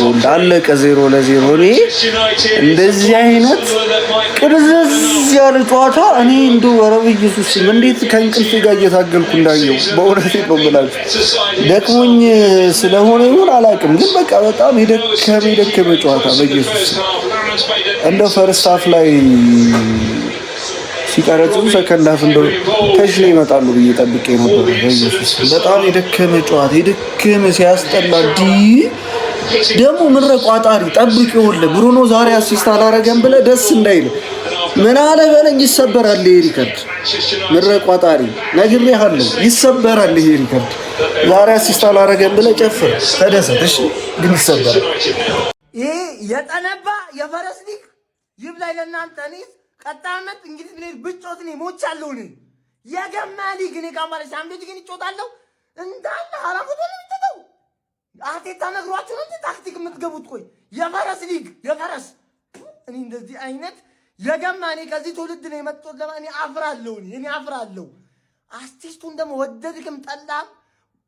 እንዳለቀ 0-0 እኔ እንደዚህ አይነት ቅርዝዝ ያለ ጨዋታ እኔ እንደው ወረብ ኢየሱስ እንዴት ከእንቅልፍ ጋር እየታገልኩ እንዳየው በእውነት ነው የምላችሁ። ደክሞኝ ስለሆነ ይሁን አላውቅም፣ ግን በቃ በጣም የደከመ ጨዋታ በኢየሱስ እንደው ፈርስት ሃፍ ላይ ሲቀረጹ ሰከንድ ሃፍ እንደው ተሽለ ይመጣሉ ብዬ ጠብቄ ነበር። በኢየሱስ በጣም የደከመ ጨዋታ የደከመ ሲያስጠላ ደግሞ ምረ ቋጣሪ ጠብቅ ይወለ ብሩኖ ዛሬ አሲስት አላረገም ብለ ደስ እንዳይል ምን አለ በለኝ ይሰበራል ይሄ ሪከርድ። ምረ ቋጣሪ ነግሬሃለሁ ይሰበራል ይሄ ሪከርድ። ዛሬ አሲስት አላረገም ብለ ጨፍር ተደሰት፣ እሺ ግን ይሰበራል። ይሄ የጠነባ የፈረስ ሊግ ይብላኝ ለእናንተ። እኔ ቀጣመት እንግሊዝ ምን ብጮት ነው ሞቻለሁ ነው የገማ ሊግ እኔ ካምባለ ሻምፒዮንስ ግን ይጮታለሁ እንዳለ አራፉት ነው የምትተው አቴታ ነግሯችሁ ነው ታክቲክ የምትገቡት። ቆይ የፈረስ ሊግ የፈረስ እኔ እንደዚህ አይነት የገማ እኔ ከዚህ ትውልድ ነው የመጣሁት። ለማን እኔ አፍራለሁ። አርቲስቱን ደግሞ ወደድክም ጠላም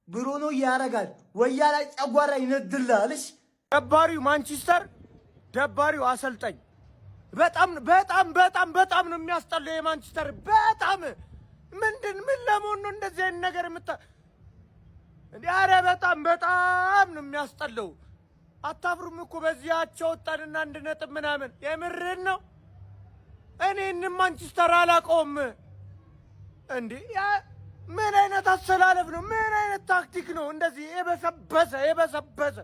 ብሩኖ ያረጋል ወያ ላይ ጨጓራ ይነድላልሽ። ደባሪው ማንቸስተር ደባሪው አሰልጣኝ በጣም ነው የሚያስጠላው። የማንቸስተር በጣም ምን ለመሆን ነው እንደዚህ አይነት ነገር ኧረ በጣም ነው የሚያስጠላው። አታፍሩም እኮ በዚያቸው ወጣንና 1 ነጥብ ምናምን የምርን ነው። እኔን ማንቸስተር አላውቀውም እንዴ! ምን አይነት አሰላለፍ ነው? ምን አይነት ታክቲክ ነው? እንደዚህ የበሰበሰ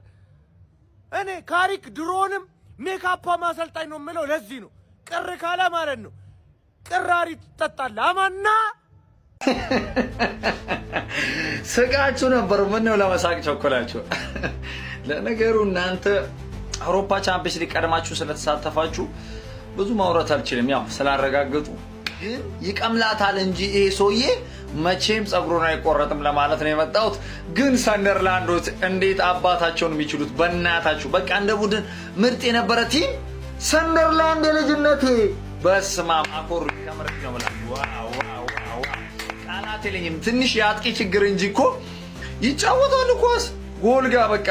እኔ ካሪክ ድሮንም ሜካፓ ማሰልጣኝ ነው የምለው ለዚህ ነው። ቅር ካለ ማለት ነው ቅራሪ ትጠጣለህ አማና ስቃችሁ ነበር። ምን ነው ለመሳቅ ቸኮላችሁ? ለነገሩ እናንተ አውሮፓ ቻምፒየንስ ሊግ ቀድማችሁ ስለተሳተፋችሁ ብዙ ማውራት አልችልም። ያው ስላረጋግጡ ግን ይቀምላታል እንጂ ይሄ ሰውዬ መቼም ጸጉሩን አይቆረጥም ለማለት ነው የመጣሁት። ግን ሰንደርላንዶች እንዴት አባታቸውን የሚችሉት በእናታችሁ። በቃ እንደ ቡድን ምርጥ የነበረ ቲም ሰንደርላንድ የልጅነቴ በስማ አኮሩ ከመረጥ ነው ማለት ዋው ቃላት የለኝም። ትንሽ የአጥቂ ችግር እንጂ እኮ ይጫወታሉ ኳስ ጎልጋ በቃ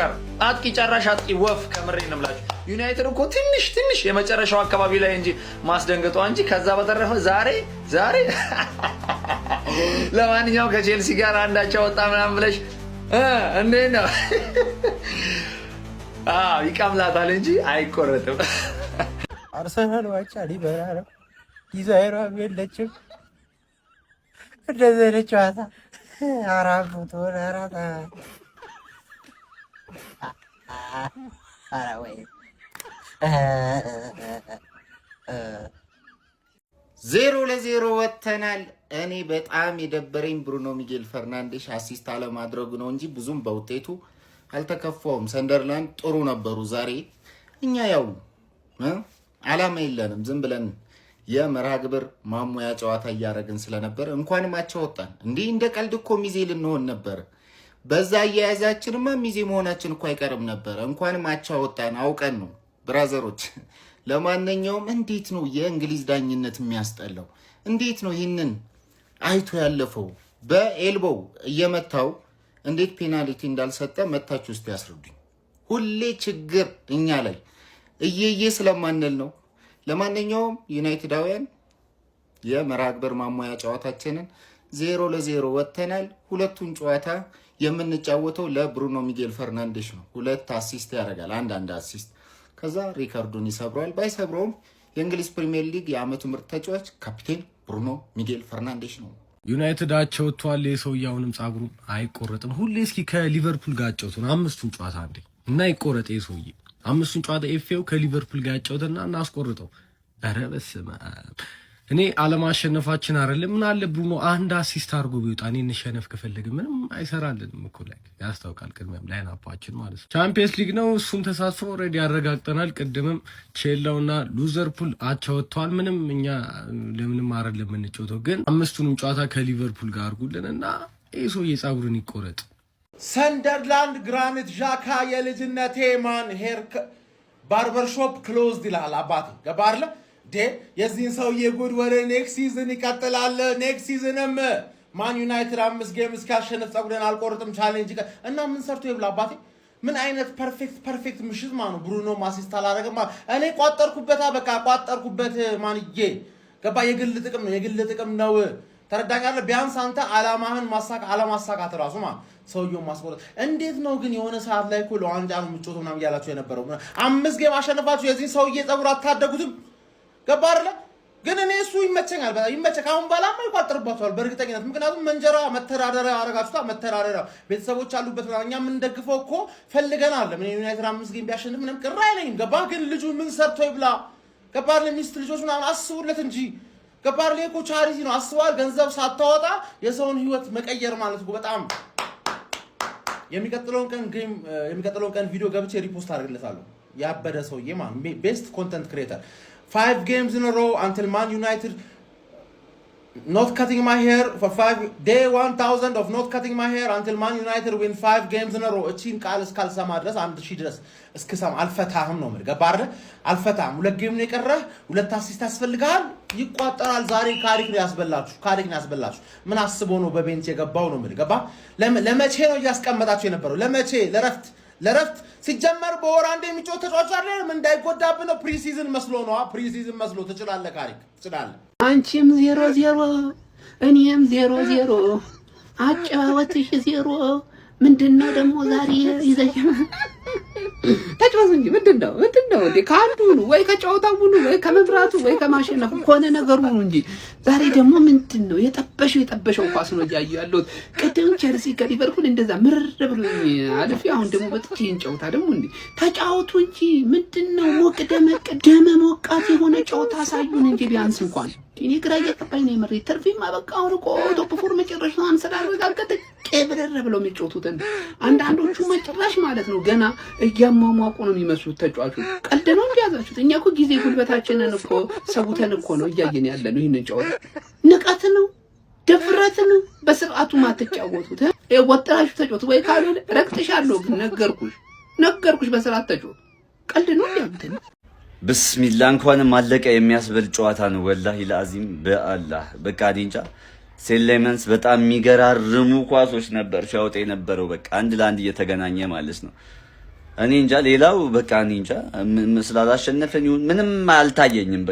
አጥቂ ጨራሽ አጥቂ ወፍ ከምሬ ነው ማለት። ዩናይትድ እኮ ትንሽ የመጨረሻው አካባቢ ላይ እንጂ ማስደንገጧ እንጂ ከዛ በተረፈ ዛሬ ለማንኛውም ከቼልሲ ጋር አንዳቸው ወጣ ምናምን ብለሽ እንዴት ነው? ይቀምላታል እንጂ አይቆረጥም። አርሰናል ዋቻ ሊበራ ዲዛይሯ የለችም እንደዚህ አይነት ጨዋታ አራፉት ወራታ አራወይ 0-0 ወጥተናል። እኔ በጣም የደበረኝ ብሩኖ ሚጌል ፈርናንዴሽ አሲስት አለማድረጉ ነው እንጂ ብዙም በውጤቱ አልተከፋውም። ሰንደርላንድ ጥሩ ነበሩ ዛሬ። እኛ ያው አላማ የለንም ዝም ብለን የመርሃ ግብር ማሙያ ጨዋታ እያደረግን ስለነበር እንኳንም አቻ ወጣን። እንዲህ እንደ ቀልድ እኮ ሚዜ ልንሆን ነበር። በዛ አያያዛችንማ ሚዜ መሆናችን እኮ አይቀርም ነበር። እንኳንም አቻ ወጣን አውቀን ነው ብራዘሮች። ለማንኛውም እንዴት ነው የእንግሊዝ ዳኝነት የሚያስጠላው? እንዴት ነው ይህንን አይቶ ያለፈው? በኤልቦው እየመታው እንዴት ፔናልቲ እንዳልሰጠ መታችሁ ውስጥ ያስረዱኝ። ሁሌ ችግር እኛ ላይ እየየ ስለማንል ነው። ለማንኛውም ዩናይትዳውያን የመርሃ ግብር ማሟያ ጨዋታችንን 0-0 ወጥተናል። ሁለቱን ጨዋታ የምንጫወተው ለብሩኖ ሚጌል ፈርናንዴሽ ነው። 2 አሲስት ያደርጋል፣ አንድ አሲስት። ከዛ ሪካርዱን ይሰብረዋል። ባይሰብረውም የእንግሊዝ ፕሪሚየር ሊግ የአመቱ ምርጥ ተጫዋች ካፒቴን ብሩኖ ሚጌል ፈርናንዴሽ ነው። ዩናይትድ አቸውቷል። የሰውዬው አሁንም ጸጉሩ አይቆረጥም። ሁሌ እስኪ ከሊቨርፑል ጋር አጨውቱን 5ቱን ጨዋታ አንዴ እና ይቆረጥ የሰውዬ 5ቱን ጨዋታ ኤፍኤው ከሊቨርፑል ጋር አጨውተና እናስቆርጠው። ኧረ በስመ አብ። እኔ አለማሸነፋችን አይደለም ምን አለ ብሩኖ አንድ አሲስት አድርጎ ቢወጣ እኔ እንሸነፍ ከፈለገ ምንም አይሰራልንም እኮ ላይ ያስታውቃል። ቅድመም ላይናፓችን ማለት ነው ቻምፒየንስ ሊግ ነው። እሱም ተሳትፎ ኦልሬዲ ያረጋግጠናል። ቅድምም ቼላውና ሉዘርፑል አቻወጥቷል። ምንም እኛ ለምንም አይደለም የምንጫወተው፣ ግን 5ቱንም ጨዋታ ከሊቨርፑል ጋር አድርጉልንና ይሄ ሰውዬ ጸጉሩን ይቆረጥ። ሰንደርላንድ ግራኒት ዣካ የልጅነቴ ማን ሄር ባርበርሾፕ ክሎዝድ ይላል አባቴ ገባርለ የዚህን ሰውዬ ጉድ ወደ ኔክስት ሲዝን ይቀጥላል። ኔክስት ሲዝንም ማን ዩናይትድ 5 ጌም እስካሸነፍ ጸጉሬን አልቆርጥም ቻሌንጅ እና ምን ሰርቶ ይብላ አባቴ ምን አይነት ፐርፌክት ምሽት ነው ብሩኖ አሲስት አላረገማ እኔ ቋጠርኩበት በቃ ቋጠርኩበት ማንዬ ገባ የግል ጥቅም ነው ተረዳኛለህ ቢያንስ አንተ አላማሳካት ራሱ ሰውየው ማስቆረጥ እንዴት ነው ግን የሆነ ሰዓት ላይ እኮ ለዋንጫ ነው ምጮቶ ምናምን ያላችሁ የነበረው 5 ጌም አሸነፋችሁ የዚህ ሰውዬ ጸጉር አታደጉትም ገባ አይደል ግን እኔ እሱ ይመቸኛል አሁን ባላማ ይቋጥርባችኋል በእርግጠኝነት ምክንያቱም መንጀራ መተዳደሪያ አረጋችሁታ መተዳደሪያ ቤተሰቦች አሉበት እኛ ምን ደግፈው እኮ ፈልገናል ምን ዩናይትድ 5 ጌም ቢያሸንፍ ምንም ቅር አይለኝም ገባ ግን ልጁ ምን ሰርቶ ይብላ ገባ ለሚስት ልጆች ምናምን አስቡለት እንጂ ገባ ለኮ ቻሪቲ ነው አስዋል ገንዘብ ሳታወጣ የሰውን ህይወት መቀየር ማለት ነው በጣም የሚቀጥለውን ቀን ቪዲዮ ገብቼ ሪፖስት አድርግለታለሁ ያበደ ሰውዬ ማለት ቤስት ኮንተንት ክሬተር 5 games in a row until Man United not cutting my hair for day 1000 of not cutting my hair until Man United win 5 games in a row እቺን ቃል እስካልሰማ ድረስ 1000 ድረስ እስከሰማ አልፈታህም ነው ማለት ገባረ አልፈታህም ሁለት ጌም ነው የቀረህ ሁለት አሲስት ያስፈልጋል ይቋጠራል ዛሬ ካሪክ ነው ያስበላችሁ ምን አስቦ ነው በቤንች የገባው ነው ማለት ገባ ለመቼ ነው ያስቀመጣችሁ የነበረው ለመቼ ለረፍት ሲጀመር በወር አንዴ የሚጮህ ተጫዋች አለ ምን እንዳይጎዳብ ነው ፕሪሲዝን መስሎ ትችላለህ ካሪክ ትችላለህ አንቺም 0-0 እኔም 0-0 አጫወትሽ 0 ምንድነው ደግሞ ዛሬ ይዘሽ ተጫወት እንጂ ምንድነው እንዴ ካንዱ ወይ ከጫወታው ወይ ከመብራቱ ወይ ከማሸነፍ ሆነ ነገሩ ነው እንጂ ዛሬ ደግሞ ምንድነው የጠበሸው ኳስ ነው ያያለው ቅድም ቸልሲ ከሊቨርፑል እንደዛ ምርር ብሎኝ አለፊ አሁን ደግሞ በጥቂን ጫወታ ደግሞ እንዴ ተጫወቱ እንጂ ምንድነው ሞቅ ደመ ሞቃት የሆነ ጫወታ ሳዩን እንጂ ቢያንስ እንኳን እኔ ግራ እየገባኝ ነው የምሬ ተርፊማ በቃ አሁን እኮ ቶፕ ፎር መጨረሻውን ስላረጋገጠ ቀብረር ብለው የሚጫወቱትን አንዳንዶቹ መጨረሻ ማለት ነው ገና እያሟሟቁ ነው የሚመስሉት ተጫዋቾች ቀልድ ነው እንዲያዛችሁት እኛ እኮ ጊዜ ጉልበታችንን እኮ ሰውተን እኮ ነው እያየን ያለነው ይሄንን ጫወታ ንቀት ነው ድፍረት ነው በስርዓቱ ማትጫወቱት ወጥራችሁ ተጫወቱ ወይ ካልሆነ ረክጥሻለሁ ግን ነገርኩሽ በስርዓት ተጫወቱ ቀልድ ነው እንዲያምተን ብስሚላ እንኳንም አለቀ የሚያስበል ጨዋታ ነው ወላሂ ለአዚም በአላህ በቃ ዲንጫ ሴሌመንስ በጣም የሚገራርሙ ኳሶች ነበር ሻውጤ ነበረው በቃ አንድ ለአንድ እየተገናኘ ማለት ነው እኔ እንጃ ሌላው በቃ እኔ እንጃ ስላላሸነፈን ይሁን ምንም አልታየኝም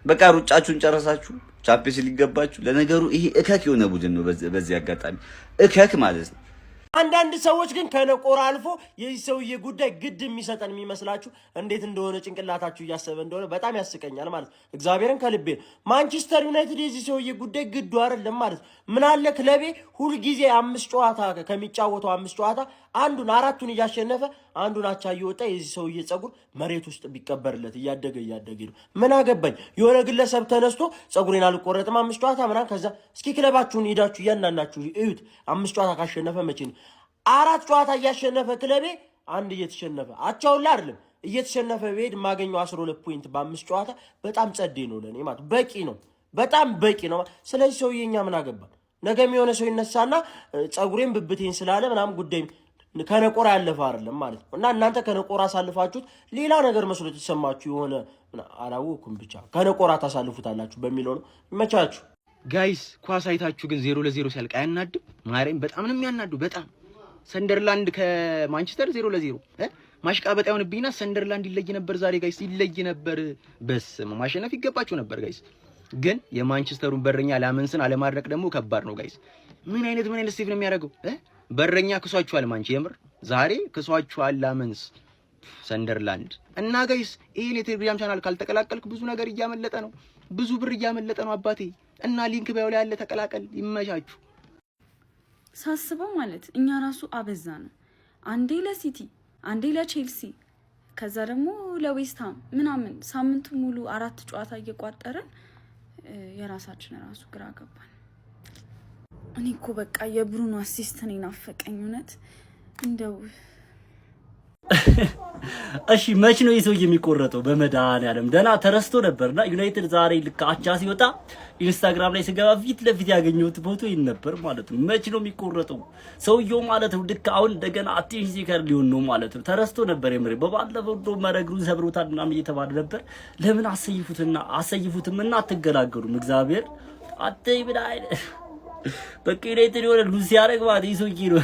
በቃ ሩጫችሁን ጨረሳችሁ ቻምፒየንስ ሊግ ገባችሁ ለነገሩ ይሄ እከክ የሆነ ቡድን ነው በዚህ አጋጣሚ እከክ ማለት ነው አንዳንድ ሰዎች ግን ከነቆራ አልፎ የዚህ ሰውዬ ጉዳይ ግድ የሚሰጠን የሚመስላችሁ እንዴት እንደሆነ ጭንቅላታችሁ እያሰበ እንደሆነ በጣም ያስቀኛል ማለት እግዚአብሔርን ከልቤ ማንቸስተር ዩናይትድ የዚህ ሰውዬ ጉዳይ ግዱ አይደለም ማለት ምን አለ ክለቤ ሁሉ ጊዜ 5 ጨዋታ ከሚጫወተው 5 ጨዋታ አንዱን 4ቱን እያሸነፈ አንዱን አቻ እየወጣ የዚህ ሰውዬ ጸጉር መሬት ውስጥ ቢቀበርለት እያደገ ነው ምን አገባኝ የሆነ ግለሰብ ተነስቶ ጸጉሬን አልቆረጥም 5 ጨዋታ ምናምን ከዛ እስኪ ክለባችሁን ሄዳችሁ ያናናችሁ እዩት 5 ጨዋታ ካሸነፈ መቼ ነው 4 ጨዋታ እያሸነፈ ክለቤ አንድ እየተሸነፈ አቻውላ አይደለም እየተሸነፈ ቤድ ማገኘው 12 ፖይንት በ5 ጨዋታ በጣም ጸዴ ነው ለኔ ማለት በቂ ነው በጣም በቂ ነው ስለዚህ ሰውዬኛ ምን አገባን ነገም የሆነ ሰው ይነሳና ጸጉሬን ብብቴን ስላለ ምናምን ጉዳይ ከነቆራ ያለፈ አይደለም ማለት ነው እና እናንተ ከነቆራ ሳልፋችሁት ሌላ ነገር መስሎ ተሰማችሁ የሆነ አላወኩም ብቻ ከነቆራ ታሳልፉታላችሁ በሚለው ነው ይመቻችሁ ጋይስ ኳስ አይታችሁ ግን 0-0 ሲያልቅ አያናድም ማርያም በጣም ነው የሚያናዱ በጣም ሰንደርላንድ ከማንቸስተር 0-0 ማሽቃበጥ ያውንብኝና ሰንደርላንድ ይለይ ነበር ዛሬ ጋይስ ይለይ ነበር በስም ማሸነፍ ይገባችሁ ነበር ጋይስ ግን የማንቸስተሩን በረኛ ላመንስን አለማድረቅ ደግሞ ከባድ ነው ጋይስ ምን አይነት ስቴፍ ነው የሚያደርገው በረኛ ክሷችኋል ማንቸ የምር ዛሬ ክሷችኋል ላመንስ ሰንደርላንድ እና ጋይስ ይሄን የቴሌግራም ቻናል ካልተቀላቀልክ ብዙ ነገር እያመለጠ ነው ብዙ ብር እያመለጠ ነው አባቴ እና ሊንክ ባዩ ላይ ያለ ተቀላቀል ይመቻችሁ ሳስበው ማለት እኛ ራሱ አበዛ ነው አንዴ ለሲቲ አንዴ ለቼልሲ ከዛ ደግሞ ለዌስትሃም ምናምን ሳምንቱ ሙሉ 4 ጨዋታ እየቋጠረን የራሳችን ራሱ ግራ ገባን እኔ እኮ በቃ የብሩኖ አሲስት ነው ናፈቀኝ እውነት እንደው እሺ መች ነው ይሰው የሚቆረጠው በመድኃኒዓለም ደና ተረስቶ ነበርና ዩናይትድ ዛሬ ልክ አቻ ሲወጣ ኢንስታግራም ላይ ስገባ ፊት ለፊት ያገኘሁት ፎቶ ይሄን ነበር ማለት ነው መች ነው የሚቆረጠው ሰውየው ማለት ነው ልክ አሁን እንደገና አቴንሽን ሲከር ሊሆን ነው ማለት ነው ተረስቶ ነበር የምሬ በባለፈው ዶ መረግሩ ሰብሮታል ምናምን እየተባለ ነበር ለምን አሰይፉትምና አትገላገሉም እግዚአብሔር አትይ ብላይ በቃ ዩናይትድ የሆነ ሉሲ ያደርግ ማለት ይሰው ይሉ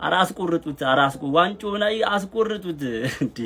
አራስቆርጡት ዋንጮ ላይ አስቆርጡት እንዴ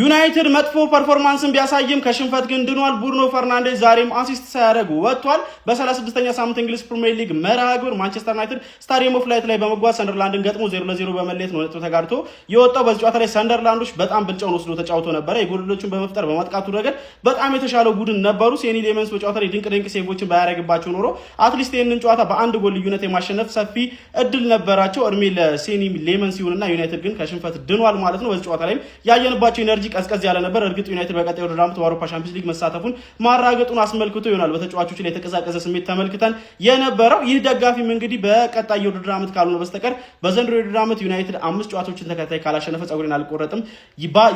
ዩናይትድ መጥፎ ፐርፎርማንስን ቢያሳይም ከሽንፈት ግን ድኗል። ብሩኖ ፈርናንዴዝ ዛሬም አሲስት ሳያደርጉ ወጥቷል። በ36ኛ ሳምንት እንግሊዝ ፕሪሚየር ሊግ መርሃ ግብር ማንቸስተር ዩናይትድ ስታዲየም ኦፍ ላይት ላይ በመጓዝ ሰንደርላንድን ገጥሞ 0-0 በመለየት ነው ነጥብ ተጋርቶ የወጣው። በዚህ ጨዋታ ላይ ሰንደርላንዶች በጣም ብልጫውን ወስዶ ተጫውቶ ነበረ። የጎሎቹን በመፍጠር በማጥቃቱ ረገድ በጣም የተሻለው ቡድን ነበሩ። ሴኒ ሌመንስ በጨዋታ ላይ ድንቅ ሴቮችን ባያረግባቸው ኖሮ አትሊስት ይህንን ጨዋታ በአንድ ጎል ልዩነት የማሸነፍ ሰፊ እድል ነበራቸው። እድሜ ለሴኒ ሌመንስ ይሁንና ዩናይትድ ግን ከሽንፈት ድኗል ማለት ነው። በዚህ ጨዋታ ላይ ያየንባቸው ኢነርጂ ቀዝቀዝ ያለ ነበር። እርግጥ ዩናይትድ በቀጣዩ ውድድር ዓመት በአውሮፓ ቻምፒየንስ ሊግ መሳተፉን ማራገጡን አስመልክቶ ይሆናል በተጫዋቾች ላይ የተቀዛቀዘ ስሜት ተመልክተን የነበረው። ይህ ደጋፊም እንግዲህ በቀጣዩ ውድድር ዓመት ካልሆነ በስተቀር በዘንድሮ ውድድር ዓመት ዩናይትድ 5 ጨዋታዎችን ተከታታይ ካላሸነፈ ጸጉሬን አልቆረጥም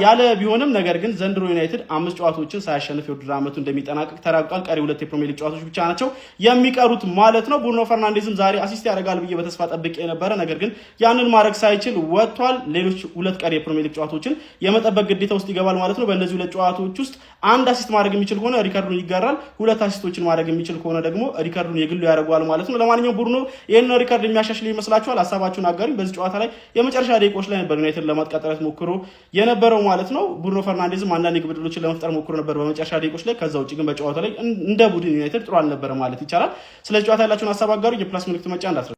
ያለ ቢሆንም ነገር ግን ዘንድሮ ዩናይትድ 5 ጨዋታዎችን ሳያሸንፍ የውድድር ዓመቱ እንደሚጠናቀቅ ተራግጧል። ቀሪ 2 የፕሪሚየር ሊግ ጨዋታዎች ብቻ ናቸው የሚቀሩት ማለት ነው። ብሩኖ ፈርናንዴዝም ዛሬ አሲስት ያደርጋል ብዬ በተስፋ ጠብቄ ነበረ። ነገር ግን ያንን ማድረግ ሳይችል ወጥቷል። ሌሎች 2 ቀሪ የፕሪሚየር ሊግ ጨዋታዎችን የመጠበቅ ግዴታ ውስጥ ይገባል ማለት ነው። በእነዚህ 2 ጨዋታዎች ውስጥ አንድ አሲስት ማድረግ የሚችል ከሆነ ሪካርዱን ይጋራል። 2 አሲስቶችን ማድረግ የሚችል ከሆነ ደግሞ ሪካርዱን የግሉ ያደርገዋል ማለት ነው። ለማንኛውም ብሩኖ ይሄን ሪካርድ የሚያሻሽል ይመስላችኋል? ሐሳባችሁን አጋሩኝ። በዚህ ጨዋታ ላይ የመጨረሻ ደቂቆች ላይ ነበር ዩናይትድ ለማጥቃት ሞክሮ የነበረው ማለት ነው። ብሩኖ ፈርናንዴዝም አንዳንድ የግብ ዕድሎችን ለመፍጠር ሞክሮ ነበር በመጨረሻ ደቂቆች ላይ። ከዛ ውጪ ግን በጨዋታ ላይ እንደ ቡድን ዩናይትድ ጥሩ አልነበረ ማለት ይቻላል። ስለዚህ ጨዋታ ያላችሁን ሐሳብ አጋሩኝ። የፕላስ ምልክት መጫን እንዳትረሱ።